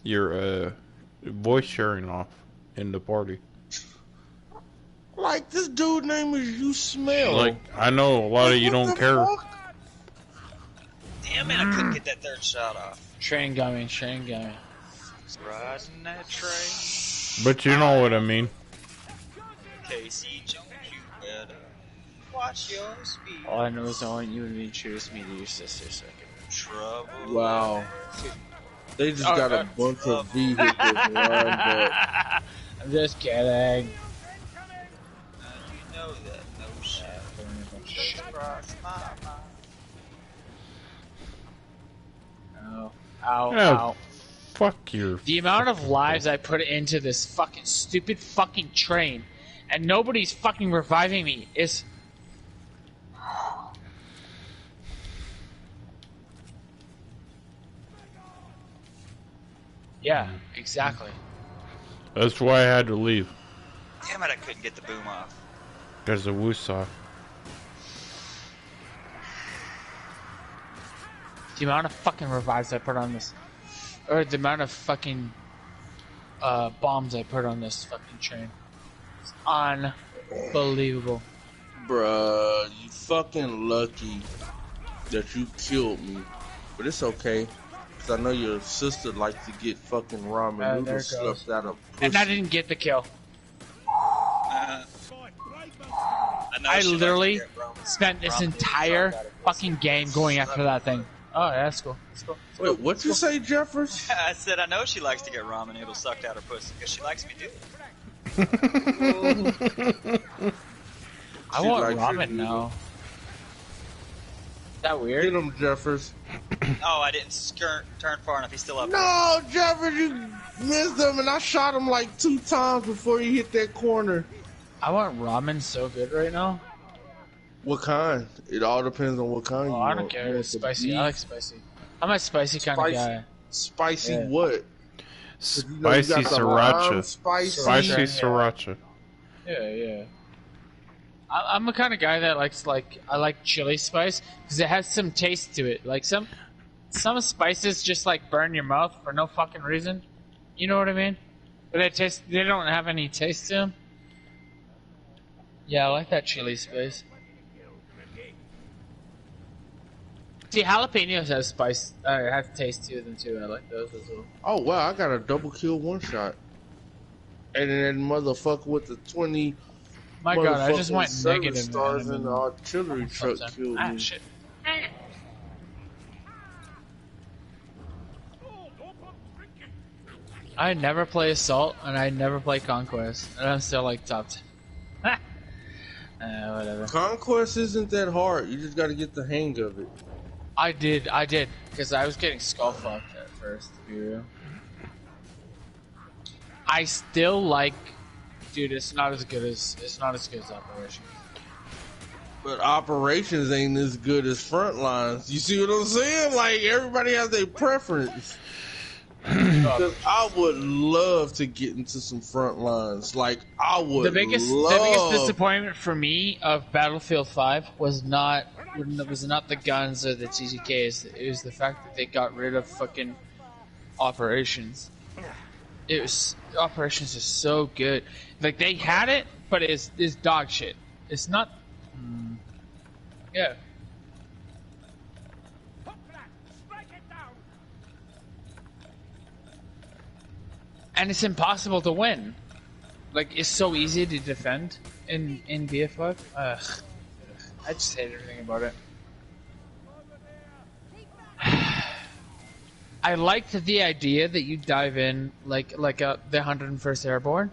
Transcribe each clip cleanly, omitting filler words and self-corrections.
your voice sharing off in the party. Like, this dude name is You Smell. Like, I know a lot of you don't care. Fuck? Damn it, I couldn't get that third shot off. Train going, train going. Riding that train. But you know what I mean. Casey Jones, you better watch your speed. All I know is I want you and me to introduce me to your sister so I can... Trouble. Wow. They just got a bunch of vehicles lined up. I'm just kidding. You know that no shit across my mind. Ow. Ow, Oh, ow. fuck your... The amount of lives I put into this fucking stupid fucking train and nobody's fucking reviving me is... Yeah, exactly. That's why I had to leave. Damn it, I couldn't get the boom off. There's a woosaw. The amount of fucking revives I put on this... Or the amount of fucking... bombs I put on this fucking train. It's unbelievable. Bruh, you fucking lucky that you killed me. But it's okay. Cause I know your sister likes to get fucking ramen noodles stuffed out of pussy. And I didn't get the kill. I literally spent this entire fucking game going after that thing. Oh, yeah, that's cool. That's cool. Wait, what'd you say, Jeffers? I said I know she likes to get ramen noodles sucked out her pussy because she likes me too. I want ramen now. Is that weird? Get him, Jeffers. Oh, I didn't turn far enough. He's still up. No, Jeffers, you missed him, and I shot him like 2 times before he hit that corner. I want ramen so good right now. What kind? It all depends on what kind you Oh, want. I don't care. It's spicy. I like spicy. I'm a spicy kind of guy. Spicy Yeah. what? Spicy sriracha. Spicy sriracha. Yeah. I'm the kind of guy that likes I like chili spice because it has some taste to it. Like some spices just like burn your mouth for no fucking reason. You know what I mean? But they don't have any taste to them. Yeah, I like that chili spice. See, jalapenos have spice, have taste to them too. I like those as well. Oh wow, I got a double kill one shot. And then that motherfucker with the 20 My god, I just went service negative. stars in the artillery truck killed Ah, me. shit. I never play Assault, and I never play Conquest, and I'm still like top 10. Whatever. Conquest isn't that hard. You just gotta get the hang of it. I did, because I was getting skull fucked at first, to be real. I still like, dude. It's not as good as Operations. But operations ain't as good as Frontlines. You see what I'm saying? Like, everybody has their preference. Because I would love to get into some Frontlines. Like, I would The biggest disappointment for me of Battlefield 5 was not the guns or the TTKs. It was the fact that they got rid of fucking Operations. Operations is so good. Like, they had it, but it's dog shit. It's not. Yeah. And it's impossible to win. Like, it's so easy to defend in BF5. Ugh. I just hate everything about it. I liked the idea that you dive in like the 101st Airborne.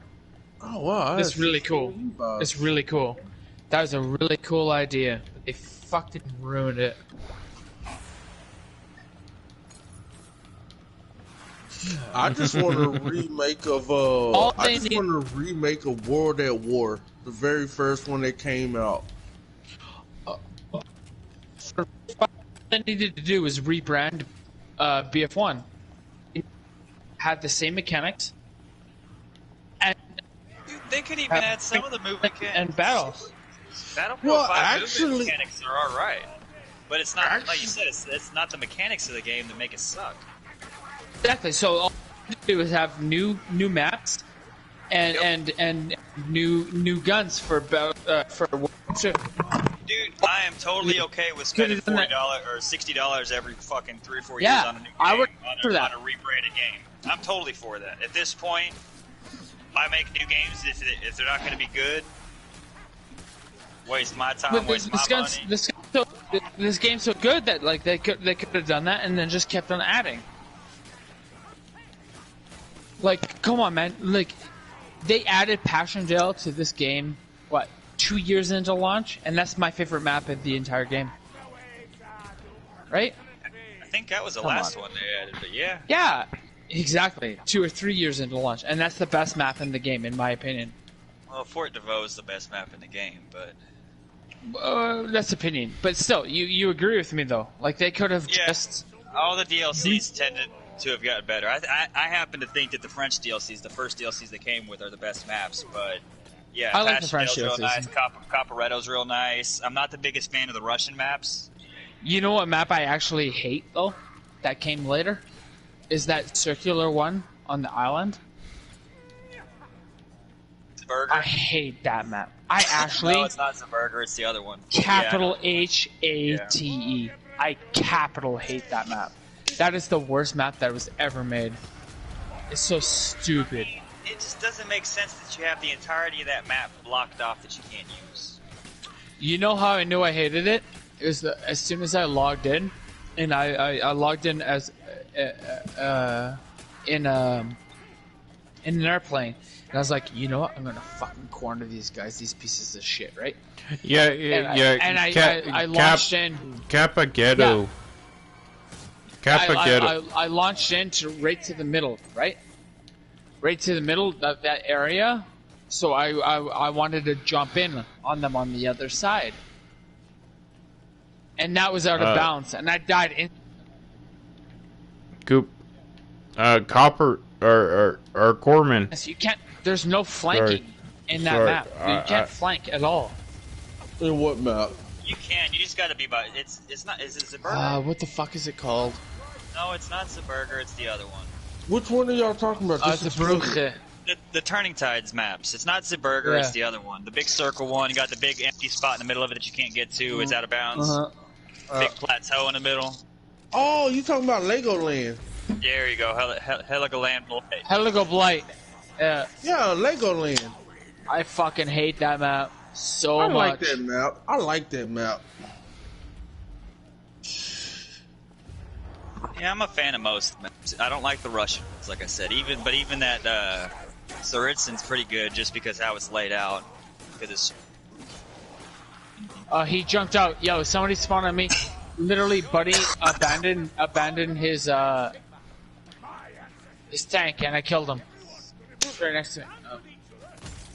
Oh wow, It's really cool. It's really cool. That was a really cool idea. But they fucking ruined it. I just want a remake of want a remake of World at War, the very first one that came out. What they needed to do was rebrand BF1. It had the same mechanics. And they could even add some of the movement and battles. Battlefield 5 movement mechanics are alright. But it's not, like you said, it's not the mechanics of the game that make it suck. Exactly. So do is have new maps and new guns for Dude, I am totally okay with spending $40 or $60 every fucking 3 or 4 years on a new game. I would on a rebranded game. I'm totally for that. At this point, I make new games if they're not going to be good. Waste my time, waste my money. This game's so good that like they could have done that and then just kept on adding. Like, come on, man! Like, they added Passchendaele to this game. What, 2 years into launch? And that's my favorite map of the entire game. Right? I think that was the last one they added, but yeah. Yeah, exactly. 2 or 3 years into launch, and that's the best map in the game, in my opinion. Well, Fort DeVoe is the best map in the game, but that's opinion. But still, you agree with me though? Like they could have just all the DLCs tended to have gotten better. I happen to think that the French DLCs, the first DLCs that came with, are the best maps. But yeah, I like the French DLCs. Real nice. Caporetto's real nice. I'm not the biggest fan of the Russian maps. You know what map I actually hate though? That came later, is that circular one on the island. Burger. I hate that map. I actually no, it's not Zerberger, it's the other one. Capital H-A-T-E. I capital hate that map. That is the worst map that was ever made. It's so stupid. It just doesn't make sense that you have the entirety of that map blocked off that you can't use. You know how I knew I hated it? It was as soon as I logged in, and I logged in as in an airplane. And I was like, you know what? I'm gonna fucking corner these guys, these pieces of shit, right? Yeah. I launched in. Capaghetto. I launched into right to the middle, right? Right to the middle of that area. So I wanted to jump in on them on the other side, and that was out of bounds, and I died in. Coop. Copper or Corman. So you can't. There's no flanking in that map. You can't flank at all. In what map? You can. You just got to be by. It's not. Is it Zerberger? What the fuck is it called? No, it's not Zerberger. It's the other one. Which one are y'all talking about? Zerberger. The Turning Tides maps. It's not Zerberger. Yeah. It's the other one. The big circle one. You got the big empty spot in the middle of it that you can't get to. It's out of bounds. Big plateau in the middle. Oh, you talking about Legoland? There you go. Heligoland Blight. Heligo Blight. Yeah, Legoland. I fucking hate that map so much. I like that map. I like that map. Yeah, I'm a fan of most maps. I don't like the Russian ones, like I said. Even that Tsaritsin's pretty good just because how it's laid out. Because he jumped out. Yo, somebody spawned on me. Literally, buddy abandoned his tank, and I killed him. Right next to me.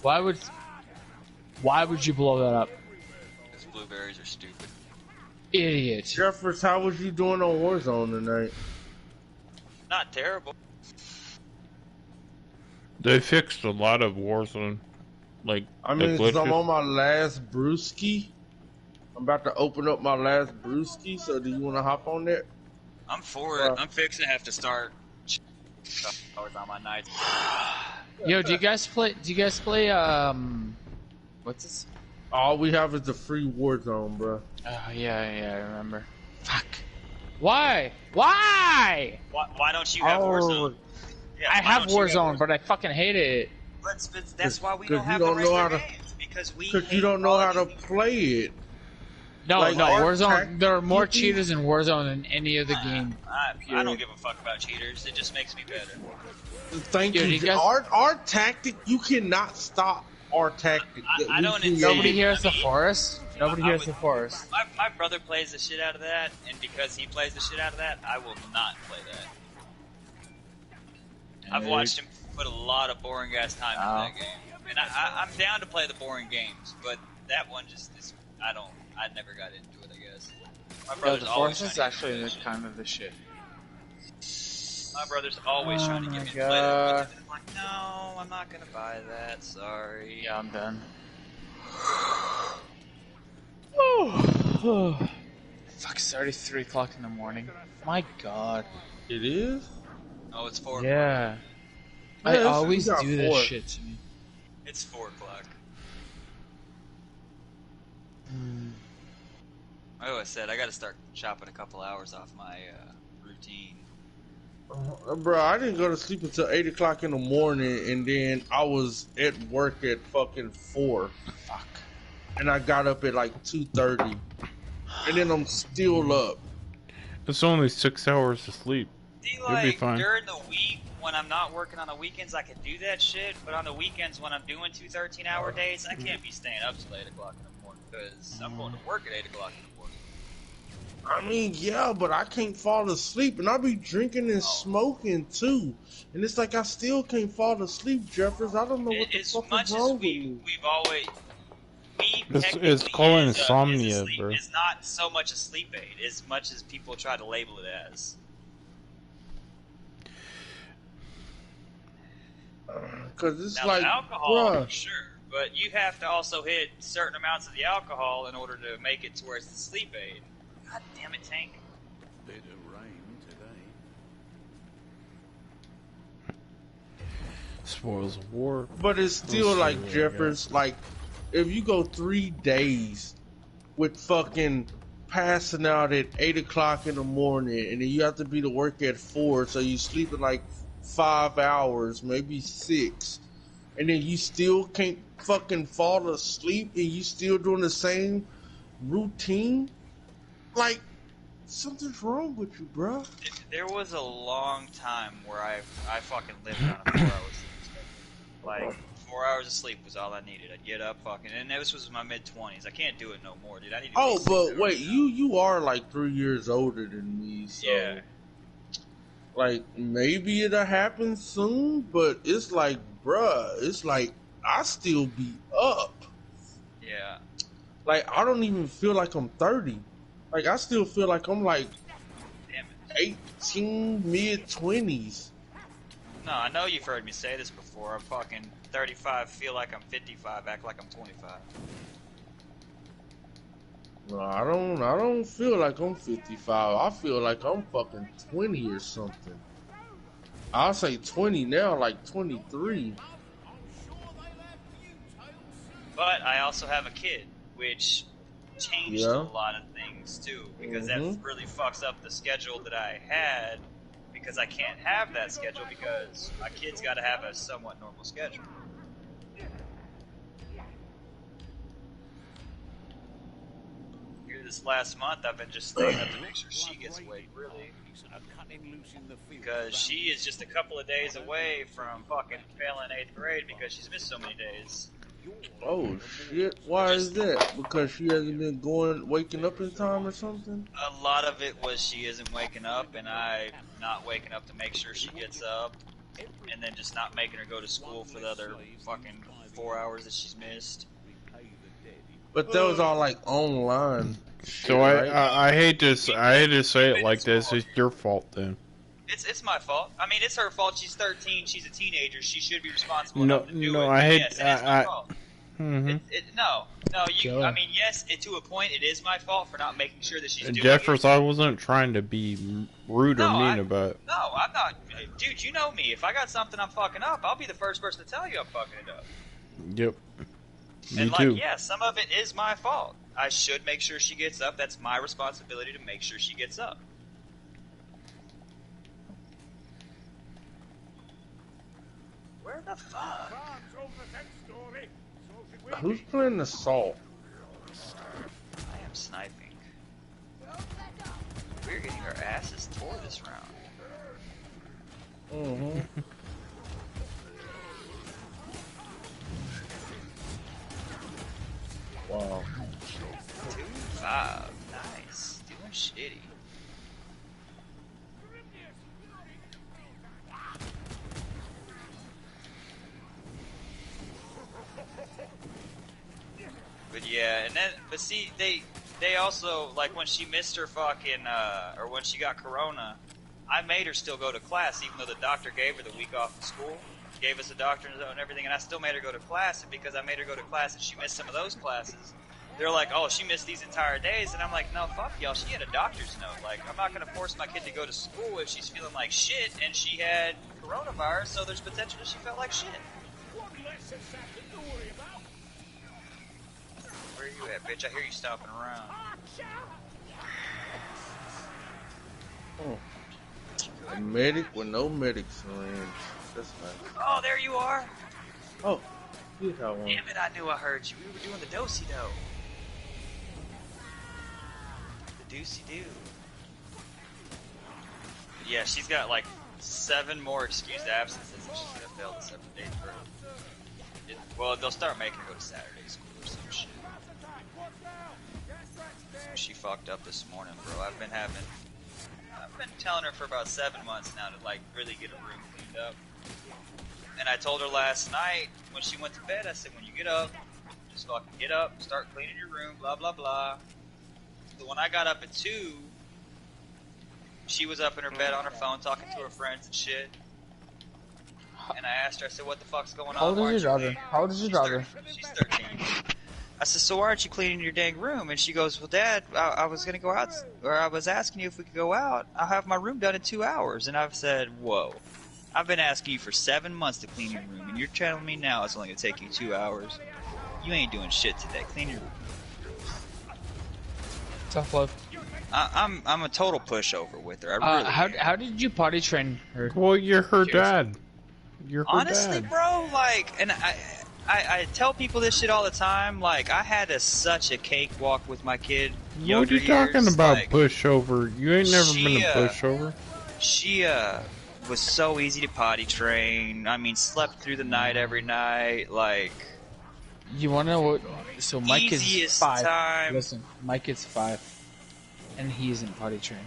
Why would you blow that up? Because blueberries are stupid. Idiot. Jeffers, how was you doing on Warzone tonight? Not terrible. They fixed a lot of Warzone. Like, I mean, 'cause I'm on my last brewski. I'm about to open up my last brewski, so do you want to hop on that? I'm for it. I'm fixing to have to start on my nights. Yo, do you guys play what's this? All we have is the free Warzone, bro. Oh yeah, I remember. Fuck. Why? Why don't you have Warzone? Yeah, I have Warzone, but I fucking hate it. But that's why we don't have the rest of the games, because you don't know how to play it. No, Warzone. There are more cheaters in Warzone than any other game. I don't give a fuck about cheaters. It just makes me better. Thank you. Our tactic, you cannot stop our tactic. I don't. Nobody here is the forest. Nobody here is the forest. My brother plays the shit out of that, and because he plays the shit out of that, I will not play that. I've watched him put a lot of boring ass time into that game, and I'm down to play the boring games, but that one just is. I never got into it, I guess. My brother's the forest is actually kind of the shit. My brother's always trying to get me to play that, but I'm like, no, I'm not gonna buy that. Sorry. Yeah, I'm done. Fuck, it's already 3 o'clock in the morning. My God. It is? Oh, it's 4 o'clock. Yeah. Yeah, I this always is do this 4. shit to me. It's 4 o'clock. Like I said, I gotta start chopping a couple hours off my routine. Bro, I didn't go to sleep until 8 o'clock in the morning, and then I was at work at fucking 4. Fuck. And I got up at like 2:30. And then I'm still up. It's only 6 hours of sleep. See, You'll be like, fine. during the week, when I'm not working on the weekends, I can do that shit, but on the weekends, when I'm doing 2 13-hour days, I can't be staying up till 8 o'clock in the morning, because I'm going to work at 8 o'clock in the morning. I mean, yeah, but I can't fall asleep, and I be drinking and smoking too, and it's like I still can't fall asleep, Jeffers. I don't know what the As fuck much is as wrong with me. we've always... It's called insomnia, bro. It's not so much a sleep aid, as much as people try to label it as. Cause it's Now, like, the alcohol, bruh, sure, but you have to also hit certain amounts of the alcohol in order to make it to where it's the sleep aid. God damn it, Tank. Bit of rain today. Spoils of war. but it's still Let's see like what I Jeffers. Like, if you go 3 days with fucking passing out at 8 o'clock in the morning, and then you have to be to work at 4, so you sleep in like 5 hours, maybe 6, and then you still can't fucking fall asleep, and you still doing the same routine, like, something's wrong with you, bro. There was a long time where I fucking lived on a 4 hour sleep schedule. Like, 4 hours of sleep was all I needed. I'd get up fucking, and this was my mid-20s. I can't do it no more, dude. I need to Oh, be but 6 wait, hours now. you are like 3 years older than me, so Yeah. like maybe it'll happen soon, but it's like, bruh, it's like I still be up. Yeah. Like I don't even feel like I'm 30. Like I still feel like I'm like Damn it. 18, mid-20s. No, I know you've heard me say this before. I'm fucking 35, feel like I'm 55, act like I'm 25. No, I don't feel like I'm 55. I feel like I'm fucking 20 or something. I'll say 20 now, like 23. But I also have a kid, which changed Yeah. a lot of things too, because that Mhm. really fucks up the schedule that I had, because I can't have that schedule because my kid's got to have a somewhat normal schedule. Here this last month, I've been just staying up to make sure she gets awake, really, because she is just a couple of days away from fucking failing 8th grade because she's missed so many days. Oh shit! Why is that? Because she hasn't been waking up in time or something? A lot of it was she isn't waking up, and I'm not waking up to make sure she gets up, and then just not making her go to school for the other fucking 4 hours that she's missed. But that was all like online. So right? I hate to say it like this. It's your fault then. It's my fault. I mean, it's her fault. She's 13. She's a teenager. She should be responsible No, enough to do no, it. I hate- Yes, it is my fault. Mhm. No. Joe. I mean, yes, to a point, it is my fault for not making sure that she's doing Jeffers, it. I wasn't trying to be rude or No, mean about it. No, I'm not. Dude, you know me. If I got something I'm fucking up, I'll be the first person to tell you I'm fucking it up. Yep. Me And, too. like, yeah, some of it is my fault. I should make sure she gets up. That's my responsibility to make sure she gets up. Where the fuck? Who's playing the salt? I am sniping. We're getting our asses tore this round. Mm-hmm. Wow. 2-5. Nice. Doing shitty. But yeah, and then, but see, they also, like, when she missed her fucking, or when she got corona, I made her still go to class, even though the doctor gave her the week off of school, gave us a doctor's note and everything, and I still made her go to class, and because I made her go to class and she missed some of those classes, they're like, oh, she missed these entire days, and I'm like, no, fuck y'all. She had a doctor's note. Like, I'm not gonna force my kid to go to school if she's feeling like shit and she had coronavirus. So there's potential that she felt like shit. Where are you at, bitch? I hear you stomping around. Oh. A medic with no medic syringe. That's nice. Oh, there you are. Oh, here's how one. Damn it, I knew I heard you. We were doing the do-si-do. The do-si-do. Yeah, she's got like 7 more excused absences and she's gonna fail the 7th day through. Well, they'll start making her go to Saturday school or some shit. She fucked up this morning, bro. I've been telling her for about 7 months now to like really get a room cleaned up. And I told her last night when she went to bed, I said, when you get up, just fucking get up, start cleaning your room, blah blah blah. So when I got up at 2, she was up in her bed on her phone talking to her friends and shit. And I asked her, I said, what the fuck's going on? How old is your daughter? How old is your daughter? She's 13. I said, so why aren't you cleaning your dang room? And she goes, well, Dad, I was going to go out, or I was asking you if we could go out. I'll have my room done in 2 hours. And I've said, whoa. I've been asking you for 7 months to clean your room, and you're telling me now it's only going to take you 2 hours. You ain't doing shit today. Clean your room. Tough love. I'm a total pushover with her. I really how did you potty train her? Well, you're her dad. You're her honestly, dad. bro, like, and I tell people this shit all the time. Like, I had such a cakewalk with my kid. What are you talking about, like, pushover? You ain't never been a pushover. She was so easy to potty train. I mean, slept through the night every night. Like, you wanna know what? So Mike is 5. Time. Listen, Mike is 5, and he isn't potty trained.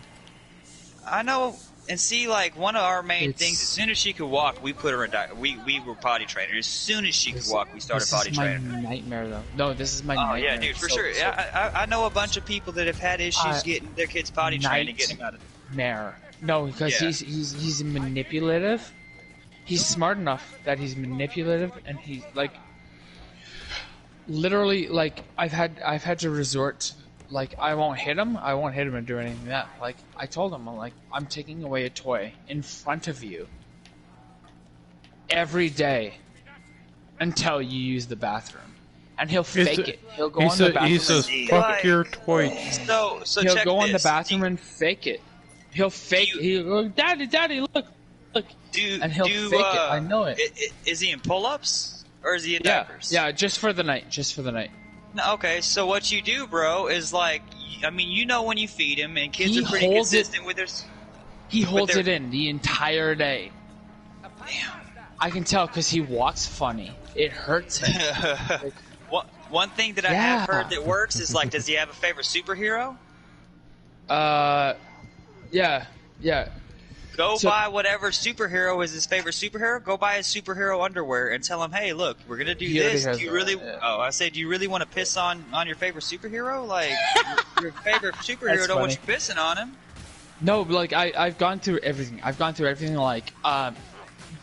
I know. And see, like, one of our main things, as soon as she could walk, we put her in we were potty trained. As soon as she could walk, we started potty training. This is my nightmare, though. No, this is my nightmare. Oh, yeah, dude, for sure. I know a bunch of people that have had issues getting their kids potty trained and getting them out of nightmare. No, because he's manipulative. He's smart enough that he's manipulative, and he's, like, literally, like, I've had to resort. Like, I won't hit him and do anything like that. Like, I told him, I'm taking away a toy in front of you every day until you use the bathroom. And he'll fake it. He'll go on the bathroom. He says, fuck your toy. So he'll go on the bathroom and fake it. He'll fake it. He'll go, Daddy, look. And he'll fake it. I know it. Is he in pull-ups? Or is he in diapers? Yeah, just for the night. No, okay, so what you do, bro, is like, I mean, you know when you feed him, and kids are pretty consistent with their... He holds it in the entire day. Damn. I can tell because he walks funny. It hurts him. One thing that I have heard that works is, like, does he have a favorite superhero? Yeah. Go buy whatever superhero is his favorite superhero. Go buy his superhero underwear and tell him, hey, look, we're going to do this. Do you really... Yeah. Oh, I say, do you really want to piss on your favorite superhero? Like, your favorite superhero don't want you pissing on him. No, like, I've gone through everything. Like,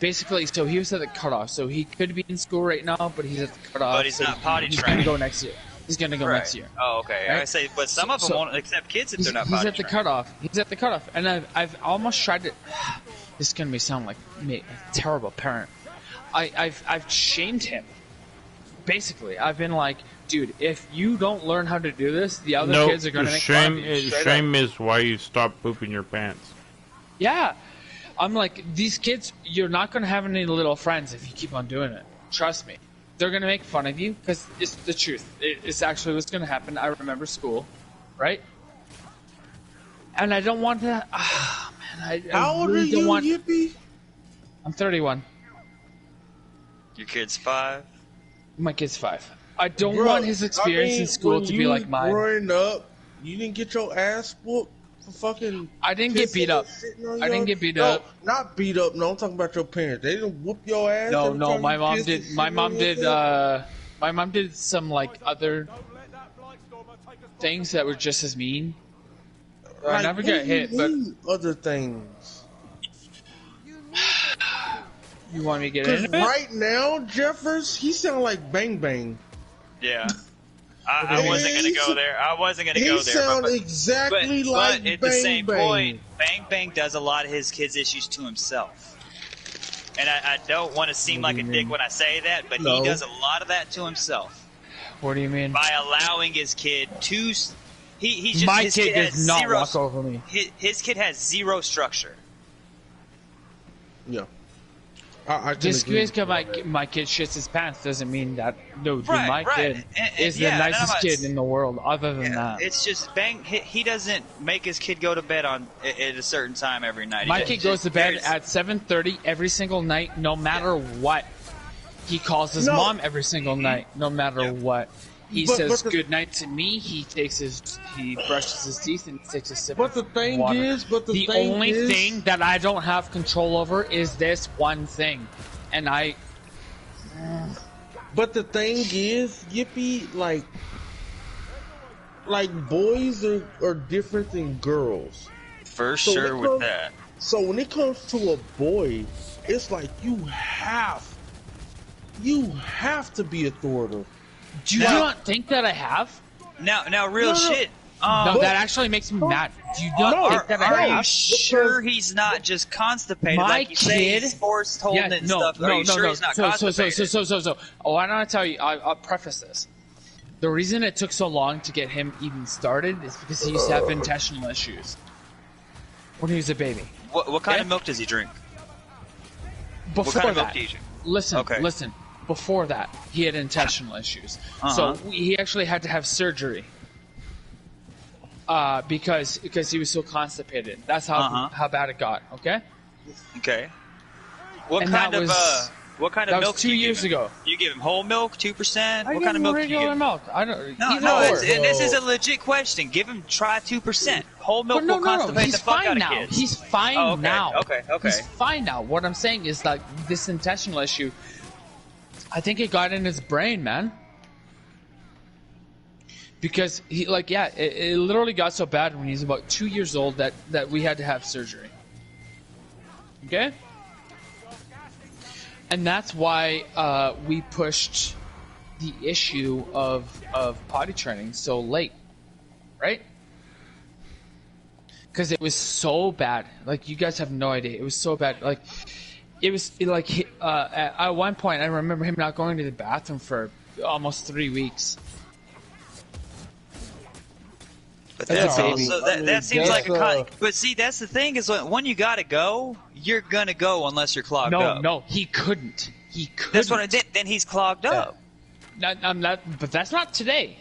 basically, so he was at the cutoff. So he could be in school right now, but he's at the cutoff. But he's not potty trained. He's going to go next year. He's gonna go next year. Oh, okay. Right? I say, but some of them won't accept kids if they're not. He's at the cutoff. And I've almost tried to. This is gonna sound like me, a terrible parent. I've shamed him. Basically, I've been like, dude, if you don't learn how to do this, the other kids are gonna make fun of you. Shame is why you stop pooping your pants. Yeah, I'm like, these kids, you're not gonna have any little friends if you keep on doing it. Trust me. They're going to make fun of you because it's the truth. It's actually what's going to happen. I remember school, right? And I don't want to... Oh, man, How old are you, Yippee? I'm 31. Your kid's 5? My kid's 5. I don't want his experience in school to be like mine. Growing up, you didn't get your ass whooped for fucking... I didn't get beat up. Not beat up. No, I'm talking about your parents. They didn't whoop your ass. No, my mom did. My mom did some like other things that were just as mean. Like, I never got hit, but other things. You want me to get into it? Right now, Jeffers, he sound like Bang Bang. Yeah. I wasn't gonna go there. I wasn't gonna go there. He sounds exactly like but at Bang the same Bang. point, Bang Bang does a lot of his kids' issues to himself. And I don't want to seem like a dick when I say that, but he does a lot of that to himself. What do you mean? By allowing his kid to... He's just, My his kid does not zero, walk over me. His kid has zero structure. Yeah. I Just because my kid shits his pants doesn't mean that my kid is the nicest kid in the world. Other than that, it's just Bang. He doesn't make his kid go to bed at a certain time every night. My kid goes to bed at 7:30 every single night, no matter what. He calls his mom every single night, no matter what. He says good night to me. He brushes his teeth and takes a sip of water. The only thing that I don't have control over is this one thing, and I. But the thing is, Yippee, like boys are different than girls. For sure with that. So when it comes to a boy, it's like you have to be authoritative. Do you not think that I have? Now, real shit. No, that actually makes me mad. Do you not think that I have? Are you sure he's not just constipated? My like you say, kid, he's forced holding it and stuff. Are you sure he's not constipated? So, why don't I tell you? I'll preface this. The reason it took so long to get him even started is because he used to have intestinal issues when he was a baby. What kind of milk does he drink? Before what kind of that, milk do you drink? Listen. Before that, he had intestinal issues, so he actually had to have surgery because he was so constipated. That's how bad it got. Okay. What kind of milk? 2 years ago. You give him whole milk, 2%. What kind of milk do you give him? Milk. I don't. No. And this is a legit question. Try 2%. Whole milk will constipate the fuck out of kids. He's fine now. Okay. He's fine now. What I'm saying is that this intestinal issue, I think it got in his brain, man. Because it literally got so bad when he was about 2 years old that we had to have surgery. Okay? And that's why we pushed the issue of potty training so late, right? Because it was so bad. Like, you guys have no idea. It was so bad. Like, at one point, I remember him not going to the bathroom for almost 3 weeks. But that's also that seems like a. But see, that's the thing is when you gotta go, you're gonna go unless you're clogged up. No, he couldn't. He couldn't. That's what I did. Then he's clogged up. But that's not today.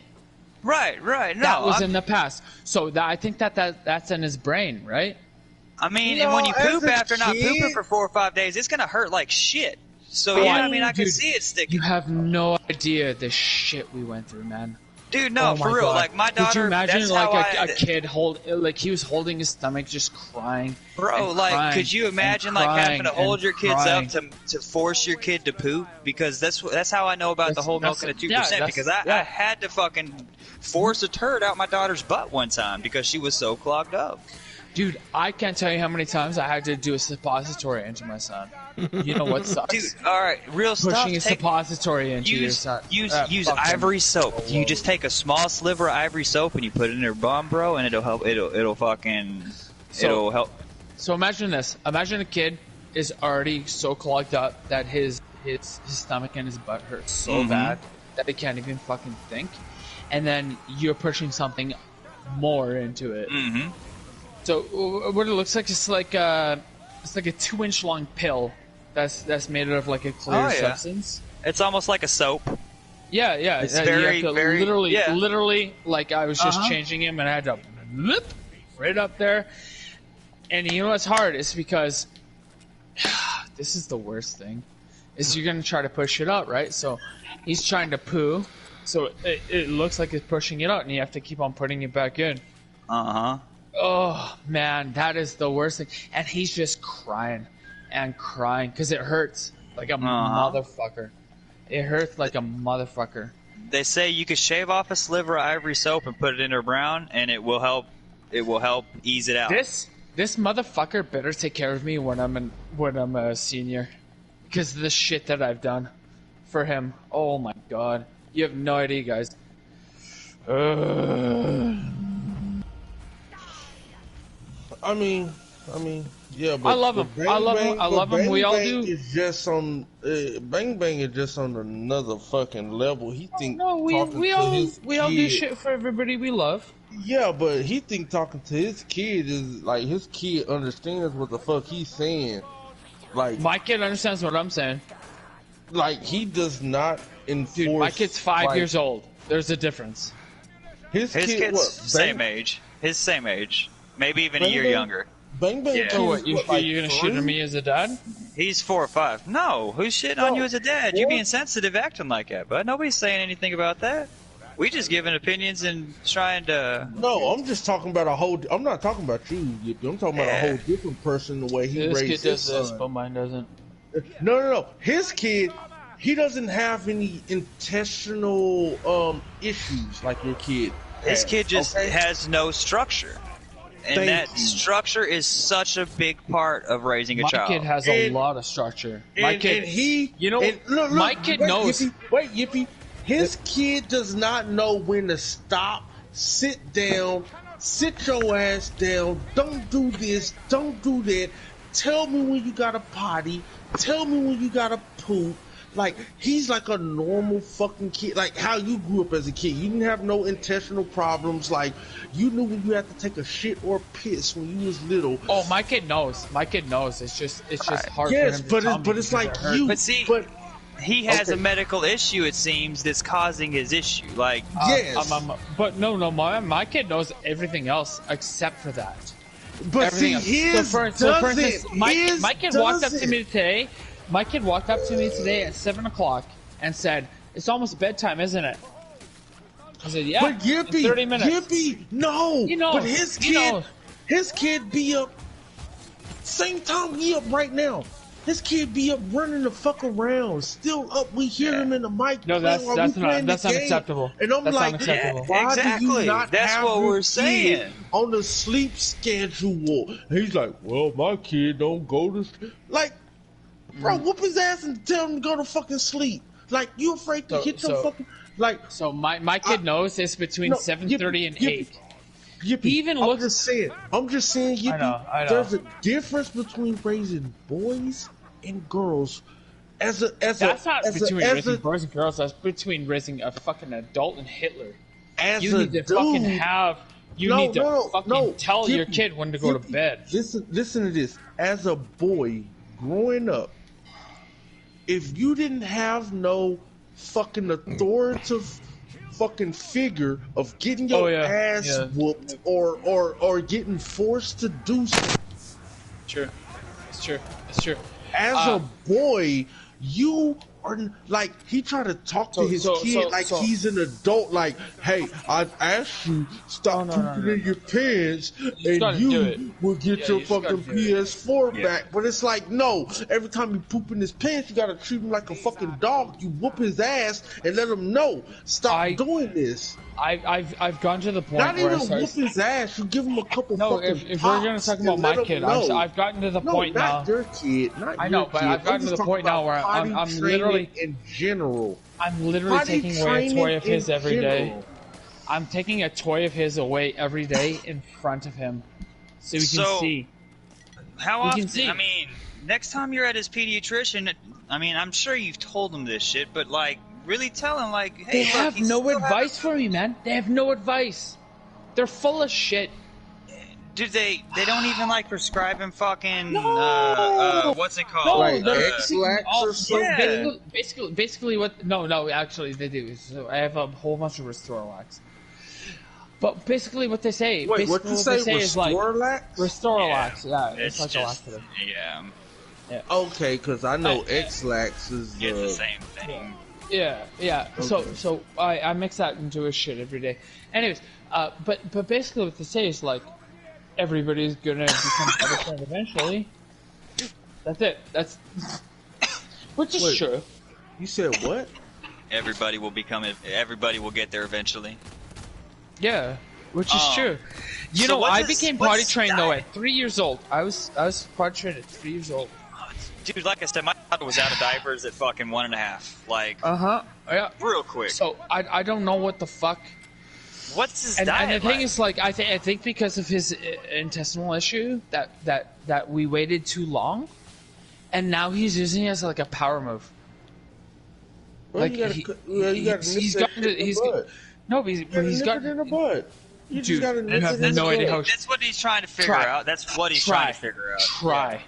Right. No, that was in the past. So I think that's in his brain, right? I mean, and when you poop after not pooping for 4 or 5 days, it's gonna hurt like shit. So I can see it sticking. You have no idea the shit we went through, man. Dude, no, for real. God. Like my daughter. Could you imagine a kid he was holding his stomach, just crying? Bro, could you imagine having to hold your kids up to force your kid to poop? Because that's how I know about the whole milk and the 2%. Because I had to fucking force a turd out my daughter's butt one time because she was so clogged up. Dude, I can't tell you how many times I had to do a suppository into my son. You know what sucks? Dude, all right, real stuff. Pushing a suppository into your son. Use ivory soap. You just take a small sliver of ivory soap and you put it in your bum, bro, and it'll help. It'll help. So imagine this. Imagine a kid is already so clogged up that his stomach and his butt hurt so bad that he can't even fucking think, and then you're pushing something more into it. Mm-hmm. So what it looks like is like a 2-inch long pill that's made out of like a clear substance. It's almost like a soap. Yeah. It's very literally like I was just changing him and I had to blip right up there. And you know what's hard? It's because this is the worst thing. Is you're gonna try to push it out, right? So he's trying to poo, so it looks like it's pushing it out, and you have to keep on putting it back in. Oh, man, that is the worst thing. And he's just crying and crying because it hurts like a motherfucker. It hurts like a motherfucker. They say you could shave off a sliver of ivory soap and put it in her brown, and it will help. It will help ease it out. This motherfucker better take care of me when I'm a senior, because of the shit that I've done for him. Oh my god, you have no idea, guys. I mean, yeah, but I love him. I love him. I love him. We all do. Is just on Bang Bang is just on another fucking level. He think No, we all do kid, shit for everybody we love. Yeah, but he think talking to his kid is like his kid understands what the fuck he's saying. Like my kid understands what I'm saying. Like he does not enforce. Dude, my kid's 5 years old. There's a difference. His kid's same age. His same age. Maybe even a year younger. Bang Bang. Yeah. So what, you gonna shit on me as a dad? He's 4 or 5. No, who's shitting on you as a dad? You being sensitive, acting like that, but nobody's saying anything about that. We just giving opinions and trying to. No, I'm just talking about a whole. I'm not talking about you, Yippee. I'm talking about a whole different person. The way he raised his son. This kid does this, but mine doesn't. No. His kid, he doesn't have any intestinal issues like your kid. His kid just has no structure. And that structure is such a big part of raising a child. My kid has a lot of structure. My kid, look, my kid knows. Yippee. His kid does not know when to stop, sit down, sit your ass down, don't do this, don't do that, tell me when you gotta potty, tell me when you gotta poop. Like, he's like a normal fucking kid, like how you grew up as a kid. You didn't have no intestinal problems, like, you knew when you had to take a shit or piss when you was little. Oh, my kid knows. My kid knows. It's just hard for him to tell me but it's like you. But see, he has a medical issue, it seems, that's causing his issue. Like, but no, my kid knows everything else except for that. But everything see, else. For instance, my kid walked up to me today. My kid walked up to me today at 7 o'clock and said, "It's almost bedtime, isn't it?" I said, "Yeah." But Yippee, 30 minutes. Yippee, no. He knows. But his kid be up. Same time we up right now. His kid be up running the fuck around, still up. We hear him in the mic. No, that's unacceptable. And I'm like, why do you not that's have what your we're saying on the sleep schedule? And he's like, well, my kid don't go to sleep. Like, bro, whoop his ass and tell him to go to fucking sleep. Like, you afraid to hit your fucking like? So my kid knows it's between 7:30 and 8. Yippee. He even I'm looks. I'm just saying, Yippee. I know. There's a difference between raising boys and girls. That's not between raising boys and girls. That's between raising a fucking adult and Hitler. You need to fucking have. You need to fucking tell your kid when to go to bed. Listen to this. As a boy growing up, if you didn't have no fucking authoritative fucking figure of getting your ass whooped or getting forced to do something. It's true. As a boy, you are like, he tried to talk to his kid like he's an adult. Like, hey, I've asked you stop pooping in your pants, and you will get your fucking PS4 back. But it's like, no. Every time he poop in his pants, you gotta treat him like a fucking dog. You whoop his ass and let him know, stop doing this. I've gone to the point not where even whoop his ass. You give him a couple. If we're gonna talk about my kid, I've gotten to the point now. Not your kid. Not I know, but I've gotten to the point now where I'm literally in general. I'm literally taking away a toy of his every day. I'm taking a toy of his away every day in front of him, so he can see. How often? I mean, next time you're at his pediatrician, I mean, I'm sure you've told him this shit, but like, really tell him, like, hey, they have no advice for me, man. They have no advice. They're full of shit. Dude, they don't even like prescribe him fucking what's it called? No, X-Lax or something. Basically what? No, actually they do. So I have a whole bunch of Rensseelear. But basically what they say, wait, what you say? Is like Rensseelear? Yeah, it's like a laxative. Yeah. Okay, because I know X-Lax is the same thing. Yeah. Okay. So I mix that into a shit every day. Anyways, but basically what they say is like, everybody's gonna become better eventually. That's it. Which is true. You said what? Everybody will get there eventually. Yeah, which is true. You know, I became potty trained though at 3 years old. I was potty trained at 3 years old. Dude, like I said, my daughter was out of diapers at fucking 1.5. Like, yeah, real quick. So I don't know what the fuck. What's his And diet the thing like? is, like, I think because of his intestinal issue, that we waited too long, and now he's using it as like a power move. Well, Like you gotta he's nip gotten that to, in the bud. no, You but gotta he's nip got it in the bud. You just dude. gotta You nip have it in no the idea bud. how That's what he's trying to figure out. That's what he's trying to figure out. Try.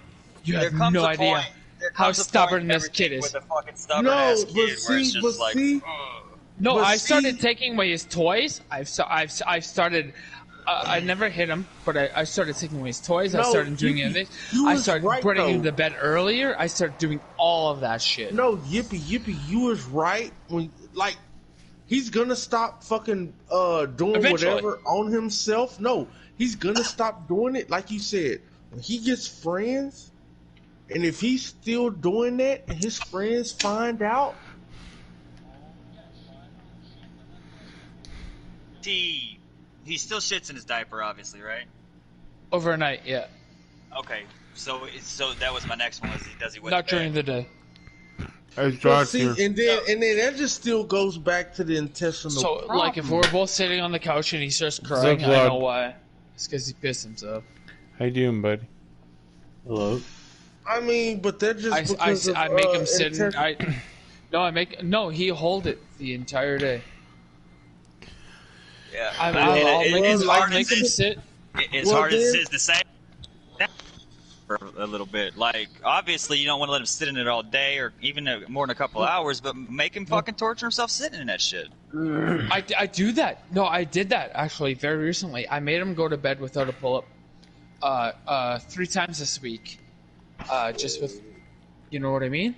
You There have comes no a idea point- there how comes a point stubborn in this kid everything is. With a fucking stubborn No, ass but kid, where it's see, just like, ugh. No, But I started see- taking away his toys. I've started. I never hit him, but I started taking away his toys. I No, started doing you- it. you I was started right, putting him though. to bed earlier. I started doing all of that shit. No, yippee, you was right when like he's gonna stop fucking doing Eventually. whatever on himself. No, he's gonna stop doing it. Like you said, when he gets friends, and if he's still doing that, and his friends find out, He still shits in his diaper, obviously, right? Overnight, yeah. Okay, so that was my next one. Does he wet Not the bed? during the day. As but Josh see, here. and then that just still goes back to the intestinal. So, problem. like, if we're both sitting on the couch and he starts crying, I Vlog. know why. It's because he pissed himself. How you doing, buddy? Hello. I mean, but that just because I of, make him sit. intestinal- No, he hold it the entire day. Yeah, I'll it- it's hard make as him it- sit. It's Well, hard as then- it is to say for a little bit. Like, obviously, you don't want to let him sit in it all day or even more than a couple hours, but make him fucking torture himself sitting in that shit. I do that. No, I did that actually very recently. I made him go to bed without a pull-up 3 times this week. Just with, you know what I mean?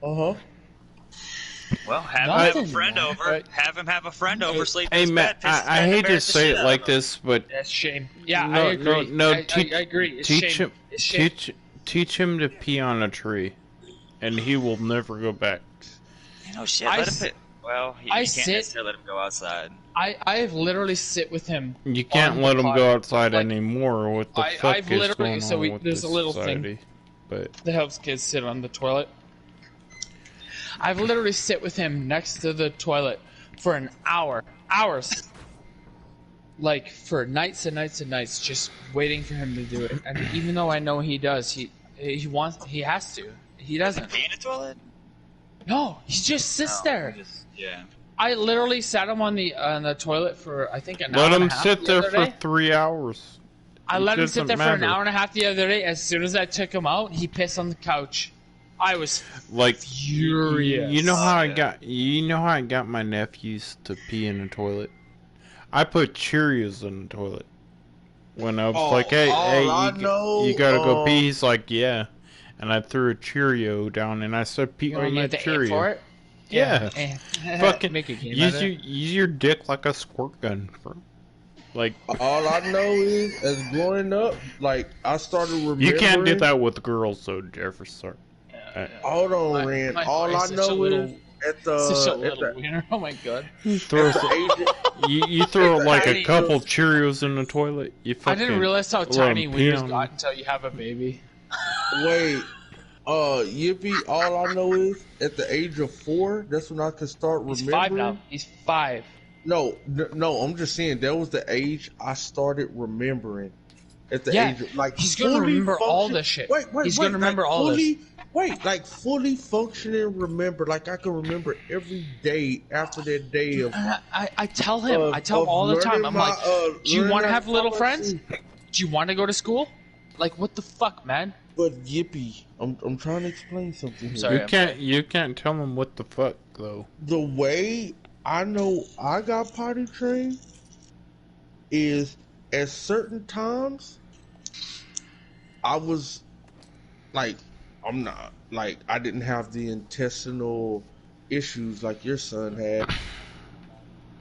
Uh-huh. Well, have Nothing, him have a friend man. over. Right. Have him have a friend over. Sleep in Hey, his Matt, bed. piss his I bed, hate to embarrass the say shit it out like of him. this, but That's shame. Yeah, no, I agree. no, I agree. It's teach shame. him, It's shame. teach him to pee on a tree, and he will never go back. You know, shit. I Let him s- pit. Well, you I can't sit- necessarily let him go outside. I've literally sit with him. You can't on let the him pot. go outside Like, anymore. What the fuck I've is literally- going so on we- with there's this a little thing. society? But That helps kids sit on the toilet. I've literally sit with him next to the toilet for an hours, like for nights and nights and nights, just waiting for him to do it. And even though I know he does, he has to. He doesn't. Pee in the toilet? No, he just sits No, there. yeah. I literally sat him on the toilet for I think an let hour and him a half sit the there other for day. 3 hours. I let him sit doesn't there for an matter. hour and a half the other day. As soon as I took him out, he pissed on the couch. I was Like furious. You know how Yeah. I got my nephews to pee in the toilet. I put Cheerios in the toilet. When I was Oh, like, hey, all I know, you gotta go pee. He's like, yeah. And I threw a Cheerio down, and I said, pee Or on you that had to aim Cheerio. for it? Yeah. Fucking make a game use out of it. your dick like a squirt gun, bro. Like All I know is, as growing up, like I started remembering. you can't do that with girls, though, Jefferson. Hold on, My- Rand. my All boy's I such a know little- is at the Such a at little the, wiener. Oh my god. You throw at the age, you throw like a Tiny couple girls. Cheerios in the toilet. You I fucking didn't realize how let tiny him pee wieners on got them. until you have a baby. wait, Yippee. All I know is at the age of 4, that's when I could start He's remembering. 5 now. He's 5. No, I'm just saying that was the age I started remembering. At the Yeah, age of like he's gonna fully remember all function- this shit. Wait, He's gonna remember like all this. fully, Wait, like fully functioning. Remember, like I can remember every day after that day of. I tell him. I tell him all the time. I'm like, do you want to have little friends? Do you want to go to school? Like, what the fuck, man? But Yippee, I'm trying to explain something here. Sorry. You can't tell them what the fuck though. The way I know I got potty trained is at certain times I was like, I'm not like I didn't have the intestinal issues like your son had,